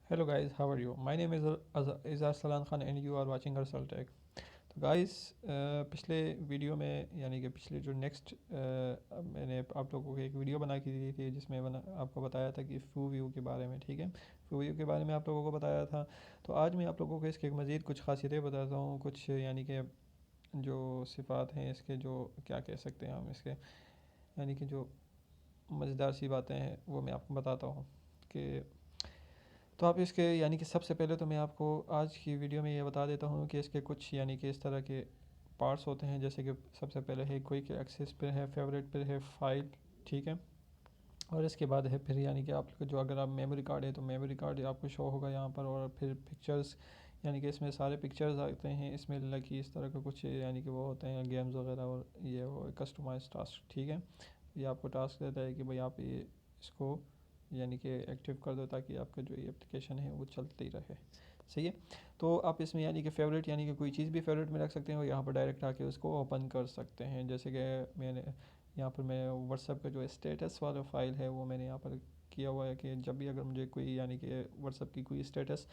Hello guys, how are you? My name is Izar Salan Khan and you are watching Arsal Tech. तो guys पिछले video में यानी कि पिछले जो नेक्स्ट मैंने आप लोगों को एक वीडियो बना के दी थी जिसमें आपको बताया था कि फ्यू व्यू के बारे में। ठीक है, फ्यू व्यू के बारे में आप लोगों को बताया था। तो आज मैं आप लोगों को इसके मज़ीद कुछ खासियतें बताता हूँ, कुछ यानी कि जो सिफ़ात हैं इसके, जो क्या कह सकते हैं हम इसके, यानी कि जो मज़ेदार सी बातें हैं वो मैं आपको बताता हूँ कि तो आप इसके यानी कि सबसे पहले तो मैं आपको आज की वीडियो में ये बता देता हूँ कि इसके कुछ यानी कि इस तरह के पार्ट्स होते हैं। जैसे कि सबसे पहले है क्विक एक्सेस पे है, फेवरेट पे है, फाइल। ठीक है, और इसके बाद है फिर यानी कि आप जो अगर आप मेमोरी कार्ड है तो मेमोरी कार्ड आपको शो होगा यहाँ पर। और फिर पिक्चर्स, यानी कि इसमें सारे पिक्चर्स आते हैं। इसमें लकी इस तरह का कुछ यानी कि वो होते हैं गेम्स वगैरह, और ये वो कस्टमाइज टास्क। ठीक है, ये आपको टास्क देता है कि भाई आप ये इसको यानी कि एक्टिव कर दो ताकि आपका जो ये एप्लीकेशन है वो चलती रहे। सही है, तो आप इसमें यानी कि फ़ेवरेट यानी कि कोई चीज़ भी फेवरेट में रख सकते हैं और यहाँ पर डायरेक्ट आके उसको ओपन कर सकते हैं। जैसे कि मैंने यहाँ पर मैं व्हाट्सएप का जो स्टेटस वाला फ़ाइल है वो मैंने यहाँ पर किया हुआ है कि जब भी अगर मुझे कोई यानी कि व्हाट्सएप की कोई स्टेटस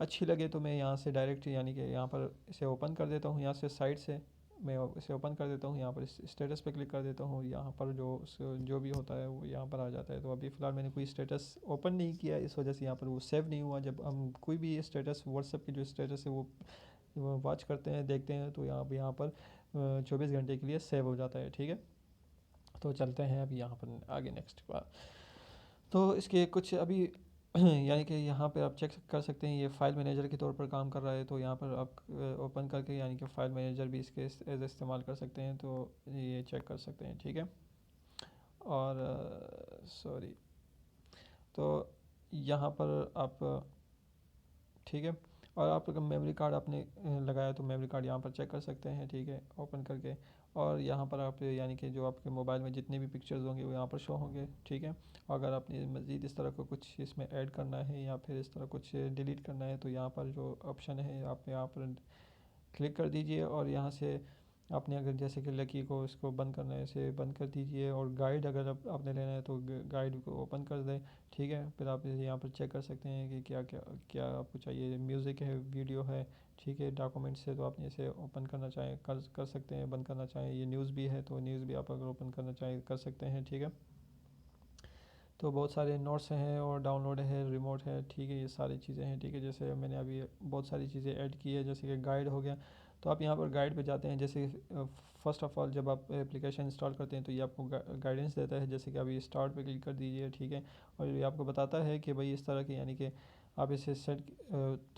अच्छी लगे तो मैं यहाँ से डायरेक्ट यानी कि यहाँ पर इसे ओपन कर देता हूँ। यहाँ से साइड से मैं इसे ओपन कर देता हूँ, यहाँ पर इस स्टेटस पे क्लिक कर देता हूँ। यहाँ पर जो भी होता है वो यहाँ पर आ जाता है। तो अभी फ़िलहाल मैंने कोई स्टेटस ओपन नहीं किया, इस वजह से यहाँ पर वो सेव नहीं हुआ। जब हम कोई भी स्टेटस व्हाट्सएप की जो स्टेटस है वो वॉच करते हैं, देखते हैं, तो यहाँ पर 24 घंटे के लिए सेव हो जाता है। ठीक है, तो चलते हैं अभी यहाँ पर आगे नेक्स्ट बार। तो इसके कुछ अभी यानी कि यहाँ पे आप चेक कर सकते हैं, ये फ़ाइल मैनेजर के तौर पर काम कर रहा है। तो यहाँ पर आप ओपन करके यानी कि फ़ाइल मैनेजर भी इसके एज इस्तेमाल कर सकते हैं, तो ये चेक कर सकते हैं। ठीक है, और सॉरी, तो यहाँ पर आप ठीक है, और आप अगर मेमोरी कार्ड आपने लगाया तो मेमोरी कार्ड यहाँ पर चेक कर सकते हैं। ठीक है, ओपन करके, और यहाँ पर आप यानी कि जो आपके मोबाइल में जितने भी पिक्चर्स होंगे वो यहाँ पर शो होंगे। ठीक है, अगर आपने मज़ीद इस तरह का कुछ इसमें ऐड करना है या फिर इस तरह कुछ डिलीट करना है तो यहाँ पर जो ऑप्शन है आप यहाँ पर क्लिक कर दीजिए। और यहाँ से आपने अगर जैसे कि लकी को इसको बंद करना है इसे बंद कर दीजिए, और गाइड अगर आपने लेना है तो गाइड को ओपन कर दें। ठीक है, फिर आप यहाँ पर चेक कर सकते हैं कि क्या क्या क्या आपको चाहिए। म्यूज़िक है, वीडियो है, ठीक है, डॉक्यूमेंट्स है, तो आप इसे ओपन करना चाहें कर सकते हैं, बंद करना चाहें। ये न्यूज़ भी है तो न्यूज़ भी आप अगर ओपन करना चाहें कर सकते हैं। ठीक है, तो बहुत सारे नोट्स हैं और डाउनलोड है, रिमोट है। ठीक है, ये सारी चीज़ें हैं। ठीक है, जैसे मैंने अभी बहुत सारी चीज़ें ऐड की है, जैसे कि गाइड हो गया। तो आप यहाँ पर गाइड पे जाते हैं। जैसे फ़र्स्ट ऑफ़ ऑल जब आप एप्लीकेशन इंस्टॉल करते हैं तो ये आपको गाइडेंस देता है, जैसे कि अभी स्टार्ट पे क्लिक कर दीजिए। ठीक है, और ये आपको बताता है कि भाई इस तरह के यानी कि आप इसे सेट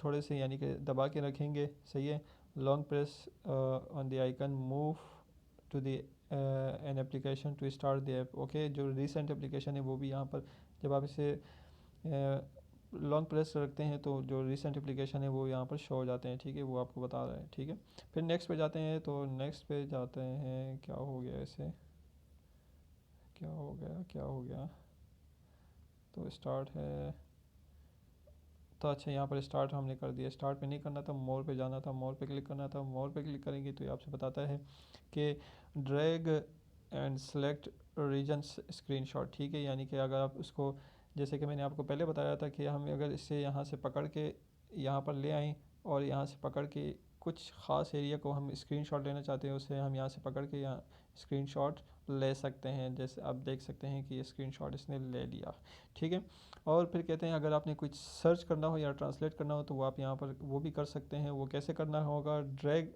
थोड़े से यानी कि दबा के रखेंगे। सही है, long press on the icon, move to the an application to start the app. Okay, जो रिसेंट एप्लीकेशन है वो भी यहाँ पर जब आप इसे लॉन्ग प्रेस रखते हैं तो जो रिसेंट एप्लीकेशन है वो यहाँ पर शो हो जाते हैं। ठीक है, वो आपको बता रहा है। ठीक है, फिर नेक्स्ट पे जाते हैं। तो नेक्स्ट पे जाते हैं, क्या हो गया इसे, क्या हो गया, क्या हो गया, तो स्टार्ट है। तो अच्छा, यहाँ पर स्टार्ट हमने कर दिया। स्टार्ट पे नहीं करना था, मोर पे जाना था, मोर पे क्लिक करना था। मोर पे क्लिक करेंगे तो ये आपसे बताता है कि drag and select region screenshot. ठीक है, यानी कि अगर आप उसको, जैसे कि मैंने आपको पहले बताया था कि हम अगर इससे यहाँ से पकड़ के यहाँ पर ले आएँ और यहाँ से पकड़ के कुछ ख़ास एरिया को हम स्क्रीनशॉट लेना चाहते हैं, उसे हम यहाँ से पकड़ के यहाँ स्क्रीनशॉट ले सकते हैं। जैसे आप देख सकते हैं कि ये स्क्रीनशॉट इसने ले लिया। ठीक है, और फिर कहते हैं अगर आपने कुछ सर्च करना हो या ट्रांसलेट करना हो तो वो आप यहाँ पर वो भी कर सकते हैं। वो कैसे करना होगा, ड्रैग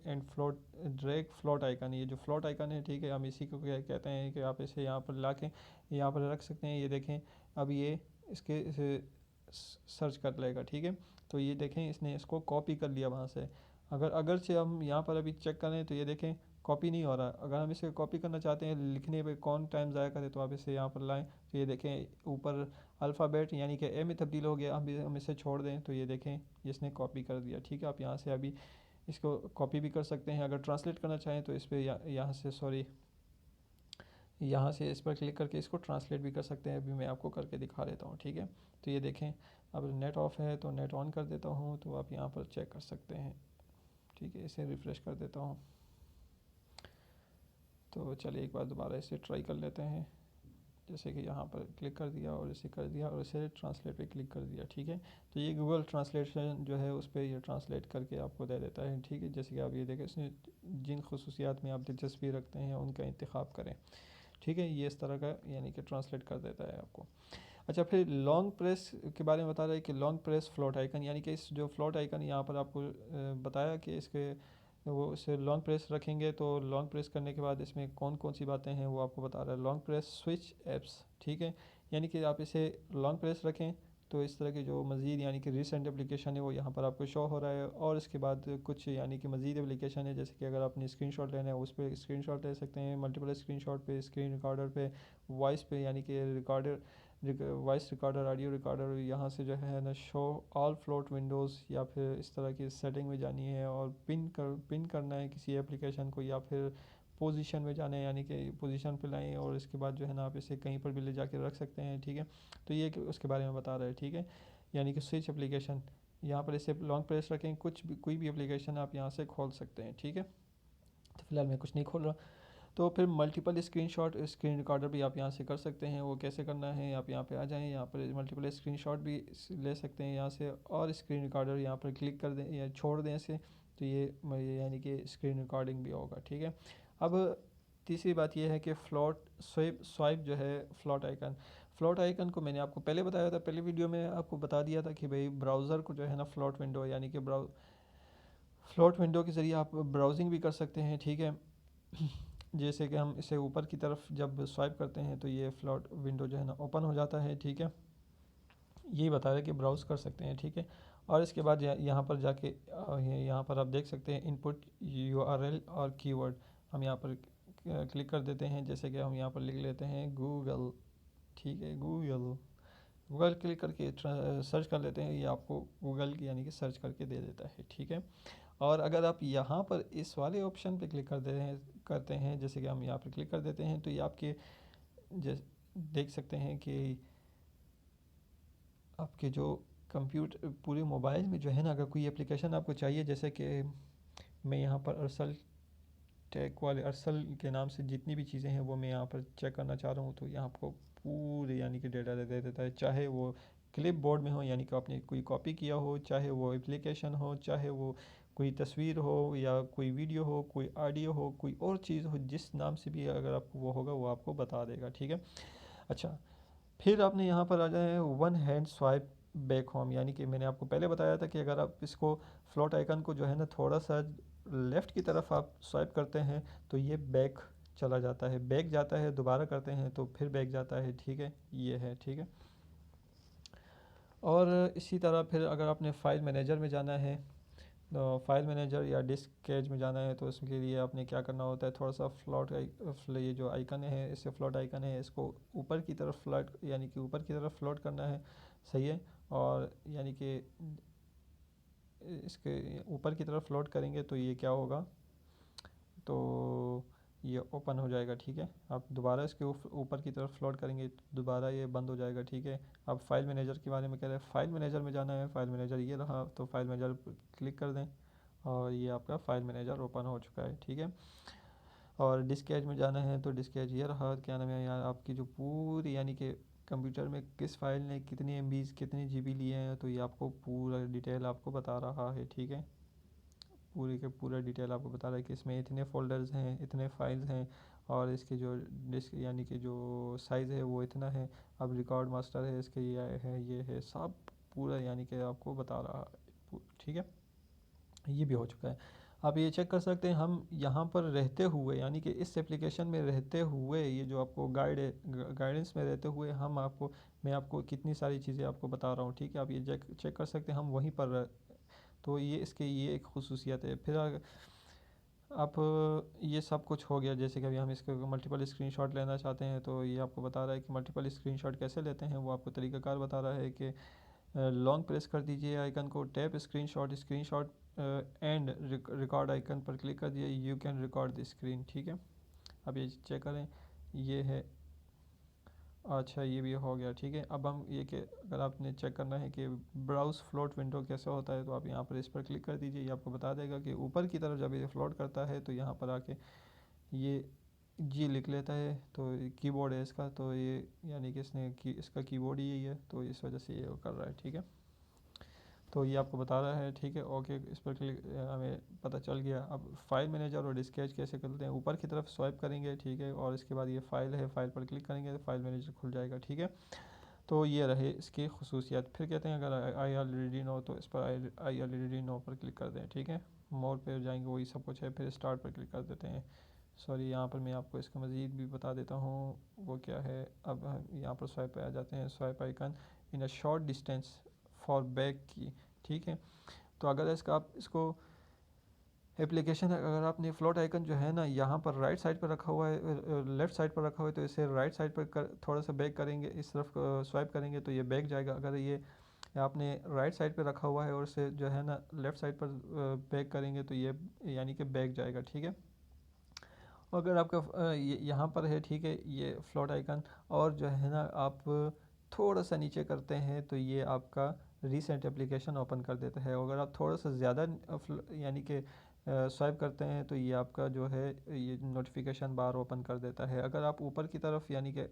फ्लोट आइकन, ये जो फ्लोट आइकन है, ठीक है, हम इसी को कहते हैं कि आप इसे यहाँ पर ला के यहाँ पर रख सकते हैं। ये देखें, अब ये इसके इसे सर्च कर लेगा। ठीक है, तो ये देखें इसने इसको कॉपी कर लिया वहाँ से। अगर से हम यहाँ पर अभी चेक करें तो ये देखें कॉपी नहीं हो रहा। अगर हम इसे कॉपी करना चाहते हैं, लिखने पे कौन टाइम ज़ाया करे, तो आप इसे यहाँ पर लाएं तो ये देखें ऊपर अल्फ़ाबेट यानी कि ए में तब्दील हो गया। हम इसे छोड़ दें तो ये देखें इसने कॉपी कर दिया। ठीक है, आप यहाँ से अभी इसको कॉपी भी कर सकते हैं। अगर ट्रांसलेट करना चाहें तो इस पर यहाँ से सॉरी यहाँ से इस पर क्लिक करके इसको ट्रांसलेट भी कर सकते हैं। अभी मैं आपको करके दिखा देता हूँ। ठीक है, तो ये देखें अब नेट ऑफ़ है तो नेट ऑन कर देता हूँ तो आप यहाँ पर चेक कर सकते हैं। ठीक है, इसे रिफ़्रेश कर देता हूँ। तो चलिए एक बार दोबारा इसे ट्राई कर लेते हैं। जैसे कि यहाँ पर क्लिक कर दिया और इसे कर दिया और इसे ट्रांसलेट पे क्लिक कर दिया, ठीक है। तो ये गूगल ट्रांसलेशन जो है उस पर ये ट्रांसलेट करके आपको दे देता है, ठीक है। जैसे कि आप ये देखें, इसमें जिन खसूसियात में आप दिलचस्पी रखते हैं उनका इंतखाब करें, ठीक है। ये इस तरह का यानी कि ट्रांसलेट कर देता है आपको। अच्छा, फिर लॉन्ग प्रेस के बारे में बता रहा है कि लॉन्ग प्रेस फ्लोट आइकन, यानी कि इस जो फ्लोट आइकन यहाँ पर आपको बताया कि इसके वो इसे लॉन्ग प्रेस रखेंगे तो लॉन्ग प्रेस करने के बाद इसमें कौन कौन सी बातें हैं वो आपको बता रहा है। लॉन्ग प्रेस स्विच एप्स, ठीक है, यानी कि आप इसे लॉन्ग प्रेस रखें तो इस तरह के जो मज़ीद यानी कि रिसेंट एप्लीकेशन है वो यहाँ पर आपको शो हो रहा है। और इसके बाद कुछ यानी कि मज़ीद एप्लीकेशन है, जैसे कि अगर आपने स्क्रीनशॉट लेना है उस पर स्क्रीनशॉट ले सकते हैं, मल्टीपल स्क्रीनशॉट पे, स्क्रीन रिकॉर्डर पे, वॉइस पे, यानी कि recorder voice recorder, audio recorder, यहाँ से जो है ना शो ऑल फ्लोट विंडोज़, या फिर इस तरह की सेटिंग में जानी है और पिन करना है किसी एप्लीकेशन को, या फिर पोजीशन में जाना है यानी कि पोजीशन पे लाएं और इसके बाद जो है ना आप इसे कहीं पर भी ले जाके रख सकते हैं, ठीक है। तो ये उसके बारे में बता रहा है, ठीक है। यानी कि स्विच एप्लीकेशन, यहाँ पर इसे लॉन्ग प्रेस रखें, कुछ भी कोई भी एप्लीकेशन आप यहाँ से खोल सकते हैं, ठीक है। तो फिलहाल मैं कुछ नहीं खोल रहा। तो फिर मल्टीपल स्क्रीनशॉट स्क्रीन रिकॉर्डर भी आप यहाँ से कर सकते हैं। वो कैसे करना है, आप यहाँ पे आ जाएं, यहाँ पर मल्टीपल स्क्रीनशॉट भी ले सकते हैं यहाँ से, और स्क्रीन रिकॉर्डर यहाँ पर क्लिक कर दें या छोड़ दें इसे, तो ये यानी कि स्क्रीन रिकॉर्डिंग भी होगा, ठीक है। अब तीसरी बात यह है कि फ्लोट स्वाइप जो है फ्लोट आइकन को मैंने आपको पहले बताया था, पहले वीडियो में आपको बता दिया था कि भाई ब्राउज़र को जो है ना यानी कि फ्लोट विंडो के ज़रिए आप ब्राउजिंग भी कर सकते हैं, ठीक है। जैसे कि हम इसे ऊपर की तरफ जब स्वाइप करते हैं तो ये फ्लोट विंडो जो है ना ओपन हो जाता है, ठीक है। ये बता रहा है कि ब्राउज़ कर सकते हैं, ठीक है। और इसके बाद यहाँ पर जाके यहाँ पर आप देख सकते हैं इनपुट यूआरएल और कीवर्ड, हम यहाँ पर क्लिक कर देते हैं। जैसे कि हम यहाँ पर लिख लेते हैं गूगल, ठीक है, गूगल क्लिक करके सर्च कर लेते हैं, ये आपको गूगल की यानी कि सर्च करके दे देता है, ठीक है। और अगर आप यहाँ पर इस वाले ऑप्शन पे क्लिक करते हैं, जैसे कि हम यहाँ पर क्लिक कर देते हैं, तो ये आपके देख सकते हैं कि आपके जो कंप्यूटर पूरे मोबाइल में जो है ना, अगर कोई एप्लीकेशन आपको चाहिए, जैसे कि मैं यहाँ पर अरसल टेक वाले अरसल के नाम से जितनी भी चीज़ें हैं वो मैं यहाँ पर चेक करना चाह रहा हूँ, तो यहाँ आपको पूरे यानी कि डेटा दे देता है, चाहे वो क्लिप बोर्ड में हो यानी कि आपने कोई कॉपी किया हो, चाहे वो एप्लीकेशन हो, चाहे वो कोई तस्वीर हो या कोई वीडियो हो, कोई ऑडियो हो, कोई और चीज़ हो, जिस नाम से भी अगर आपको वो होगा वो आपको बता देगा, ठीक है। अच्छा, फिर आपने यहाँ पर आ जाए one hand swipe back home, यानी कि मैंने आपको पहले बताया था कि अगर आप इसको फ्लोट आइकन को जो है ना थोड़ा सा लेफ़्ट की तरफ आप स्वाइप करते हैं तो ये बैक चला जाता है, बैक जाता है, दोबारा करते हैं तो फिर बैक जाता है, ठीक है, ये है, ठीक है। और इसी तरह फिर अगर आपने फ़ाइल मैनेजर में जाना है, तो फाइल मैनेजर या डिस्क कैच में जाना है, तो इसके लिए आपने क्या करना होता है, थोड़ा सा ये जो आइकन है, इससे फ्लोट आइकन है, इसको ऊपर की तरफ फ्लोट यानी कि ऊपर की तरफ फ्लोट करना है, सही है। और यानी कि इसके ऊपर की तरफ फ्लोट करेंगे तो ये क्या होगा, तो ये ओपन हो जाएगा, ठीक है। आप दोबारा इसके ऊपर की तरफ फ्लोट करेंगे तो दोबारा ये बंद हो जाएगा, ठीक है। अब फाइल मैनेजर के बारे में कह रहे हैं, फाइल मैनेजर में जाना है, फाइल मैनेजर ये रहा, तो फाइल मैनेजर क्लिक कर दें और ये आपका फाइल मैनेजर ओपन हो चुका है, ठीक है। और डिस्क एज में जाना है तो डिस्क एज ये रहा, क्या नाम है यार, आपकी जो पूरी यानी कि कंप्यूटर में किस फाइल ने कितनी एमबीज कितनी जीबी लिए हैं, तो ये आपको पूरा डिटेल आपको बता रहा है, ठीक है। पूरी के पूरा डिटेल आपको बता रहा है कि इसमें इतने फ़ोल्डर्स हैं, इतने फाइल्स हैं, और इसके जो डिस्क यानी कि जो साइज़ है वो इतना है। अब रिकॉर्ड मास्टर है इसके, ये है सब पूरा यानी कि आपको बता रहा है, ठीक है। ये भी हो चुका है। आप ये चेक कर सकते हैं, हम यहाँ पर रहते हुए यानी कि इस एप्लीकेशन में रहते हुए, ये जो आपको गाइडेंस में रहते हुए मैं आपको कितनी सारी चीज़ें आपको बता रहा हूँ, ठीक है। आप ये चेक कर सकते हैं हम वहीं पर, तो ये एक खसूसियत है। फिर आप ये सब कुछ हो गया, जैसे कि अभी हम इसके मल्टीपल स्क्रीनशॉट लेना चाहते हैं, तो ये आपको बता रहा है कि मल्टीपल स्क्रीनशॉट कैसे लेते हैं, वो आपको तरीक़ाकार बता रहा है कि लॉन्ग प्रेस कर दीजिए आइकन को, tap screenshot and record icon पर क्लिक कर दिए, you can record the screen, ठीक है। अब ये चेक करें, ये है, अच्छा ये भी हो गया, ठीक है। अब हम ये कि अगर आपने चेक करना है कि ब्राउज़ फ्लोट विंडो कैसे होता है, तो आप यहाँ पर इस पर क्लिक कर दीजिए, ये आपको बता देगा कि ऊपर की तरफ जब ये फ्लोट करता है तो यहाँ पर आके ये जी लिख लेता है। तो कीबोर्ड है इसका, तो ये यानी कि इसका कीबोर्ड ही यही है, तो इस वजह से ये वो कर रहा है। ठीक है, तो ये आपको बता रहा है। ठीक है, ओके, इस पर क्लिक, हमें पता चल गया। अब फाइल मैनेजर और डिस्केच कैसे करते हैं, ऊपर की तरफ स्वाइप करेंगे। ठीक है, और इसके बाद ये फाइल है, फाइल पर क्लिक करेंगे तो फाइल मैनेजर खुल जाएगा। ठीक है, तो ये रहे इसकी खसूसियात। फिर कहते हैं अगर आई ऑलरेडी नो, तो इस पर आई ऑलरेडी नो पर क्लिक कर दें। ठीक है, मोर पे जाएंगे, वही सब कुछ है। फिर स्टार्ट पर क्लिक कर देते हैं। सॉरी, यहाँ पर मैं आपको इसका मज़ीद भी बता देता हूँ वो क्या है। अब हम यहाँ पर स्वाइप पे आ जाते हैं। Swipe icon in a short distance for back की। ठीक है, तो अगर इसका आप इसको एप्लीकेशन, अगर आपने फ्लोट आइकन जो है ना यहाँ पर राइट साइड पर रखा हुआ है, लेफ़्ट साइड पर रखा हुआ है, तो इसे राइट साइड पर थोड़ा सा बैक करेंगे, इस तरफ स्वाइप करेंगे तो ये बैक जाएगा। अगर ये आपने राइट साइड पर रखा हुआ है और इसे जो है ना लेफ़्ट साइड पर बैक करेंगे तो ये यानी कि बैक जाएगा। ठीक है, अगर आपका यहाँ पर है, ठीक है, ये फ्लोट आइकन, और जो है ना आप थोड़ा सा नीचे करते हैं तो ये आपका रीसेंट एप्लीकेशन ओपन कर देता है। अगर आप थोड़ा सा ज़्यादा यानी कि स्वाइप करते हैं तो ये आपका जो है ये नोटिफिकेशन बार ओपन कर देता है। अगर आप ऊपर की तरफ यानी कि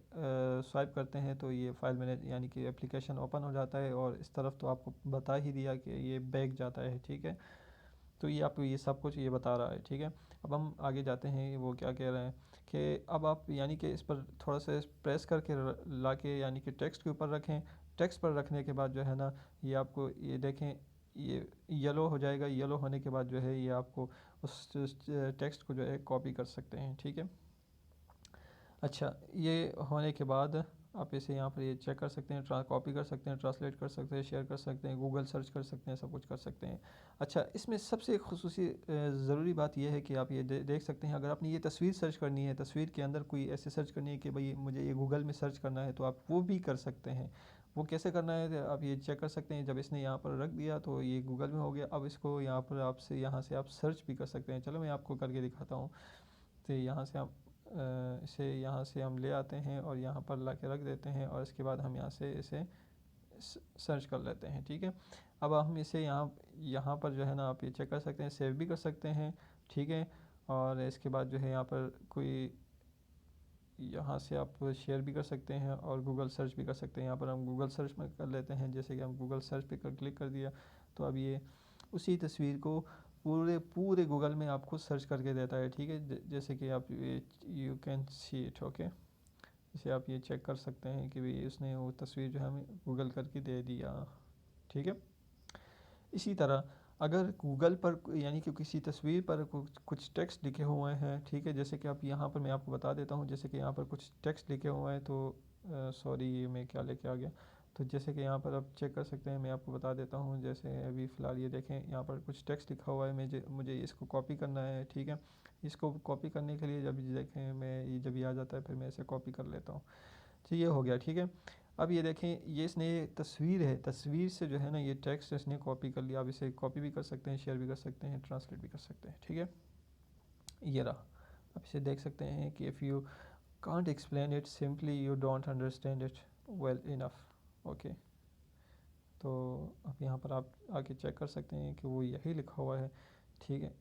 स्वाइप करते हैं तो ये फाइल मैनेज यानी कि एप्लीकेशन ओपन हो जाता है, और इस तरफ तो आपको बता ही दिया कि ये बैक जाता है। ठीक है, तो ये आपको ये सब कुछ ये बता रहा है। ठीक है, अब हम आगे जाते हैं। वो क्या कह रहे हैं कि अब आप यानी कि इस पर थोड़ा सा प्रेस करके ला के यानी कि टेक्स्ट के ऊपर रखें। टेक्स्ट पर रखने के बाद जो है ना ये आपको ये देखें, ये येलो हो जाएगा। येलो होने के बाद जो है ये आपको उस टेक्स्ट को जो है कॉपी कर सकते हैं। ठीक है, अच्छा, ये होने के बाद आप इसे यहाँ पर ये चेक कर सकते हैं, कॉपी कर सकते हैं, ट्रांसलेट कर सकते हैं, शेयर कर सकते हैं, गूगल सर्च कर सकते हैं, सब कुछ कर सकते हैं। अच्छा, इसमें सबसे खुसूसी ज़रूरी बात यह है कि आप ये देख सकते हैं, अगर आपने ये तस्वीर सर्च करनी है, तस्वीर के अंदर कोई ऐसे सर्च करनी है कि भाई मुझे ये गूगल में सर्च करना है, तो आप वो भी कर सकते हैं। वो कैसे करना है तो आप ये चेक कर सकते हैं। जब इसने यहाँ पर रख दिया तो ये गूगल में हो गया। अब इसको यहाँ से आप सर्च भी कर सकते हैं। चलो मैं आपको करके दिखाता हूँ। तो यहाँ से आप इसे यहाँ से हम ले आते हैं और यहाँ पर ला के रख देते हैं, और इसके बाद हम यहाँ से इसे सर्च कर लेते हैं। ठीक है, अब हम इसे यहाँ पर जो है ना आप ये चेक कर सकते हैं, सेव भी कर सकते हैं। ठीक है, और इसके बाद जो है यहाँ पर कोई यहाँ से आप शेयर भी कर सकते हैं और गूगल सर्च भी कर सकते हैं। यहाँ पर हम गूगल सर्च में कर लेते हैं। जैसे कि हम गूगल सर्च पे क्लिक कर दिया तो अब ये उसी तस्वीर को पूरे पूरे गूगल में आपको सर्च करके देता है। ठीक है, जैसे कि आप you can see it. Okay, इसे आप ये चेक कर सकते हैं कि भाई उसने वो तस्वीर जो है हमें गूगल करके दे दिया। ठीक है, इसी तरह अगर गूगल पर यानी कि किसी तस्वीर पर कुछ टेक्स्ट लिखे हुए हैं, ठीक है, जैसे कि आप यहाँ पर मैं आपको बता देता हूँ। जैसे कि यहाँ पर कुछ टेक्स्ट लिखे हुए हैं, तो सॉरी ये मैं क्या लेके आ गया। तो जैसे कि यहाँ पर आप चेक कर सकते हैं, मैं आपको बता देता हूँ। जैसे अभी फ़िलहाल ये देखें, यहाँ पर कुछ टेक्स्ट लिखा हुआ है, मुझे इसको कॉपी करना है। ठीक है, इसको कॉपी करने के लिए जब देखें मैं ये जब ये आ जाता है फिर मैं इसे कॉपी कर लेता हूँ। तो ये हो गया। ठीक है, अब ये देखें, ये इसने तस्वीर है, तस्वीर से जो है ना ये टेक्स्ट इसने कॉपी कर लिया। अब इसे कॉपी भी कर सकते हैं, शेयर भी कर सकते हैं, ट्रांसलेट भी कर सकते हैं। ठीक है, ये रहा। अब इसे देख सकते हैं कि if you can't explain it simply you don't understand it well enough. Okay, तो अब यहाँ पर आप आके चेक कर सकते हैं कि वो यही लिखा हुआ है। ठीक है,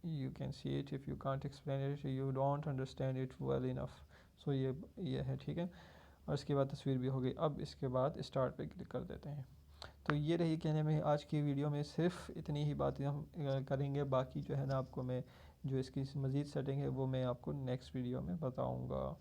you can see it if you can't explain it you don't understand it well enough. So ये है। ठीक है, और इसके बाद तस्वीर भी हो गई। अब इसके बाद स्टार्ट पे क्लिक कर देते हैं। तो ये रही कहने में आज की वीडियो में सिर्फ इतनी ही बातें हम करेंगे। बाकी जो है ना आपको मैं जो इसकी मज़ीद सेटिंग है वो मैं आपको नेक्स्ट वीडियो में बताऊँगा।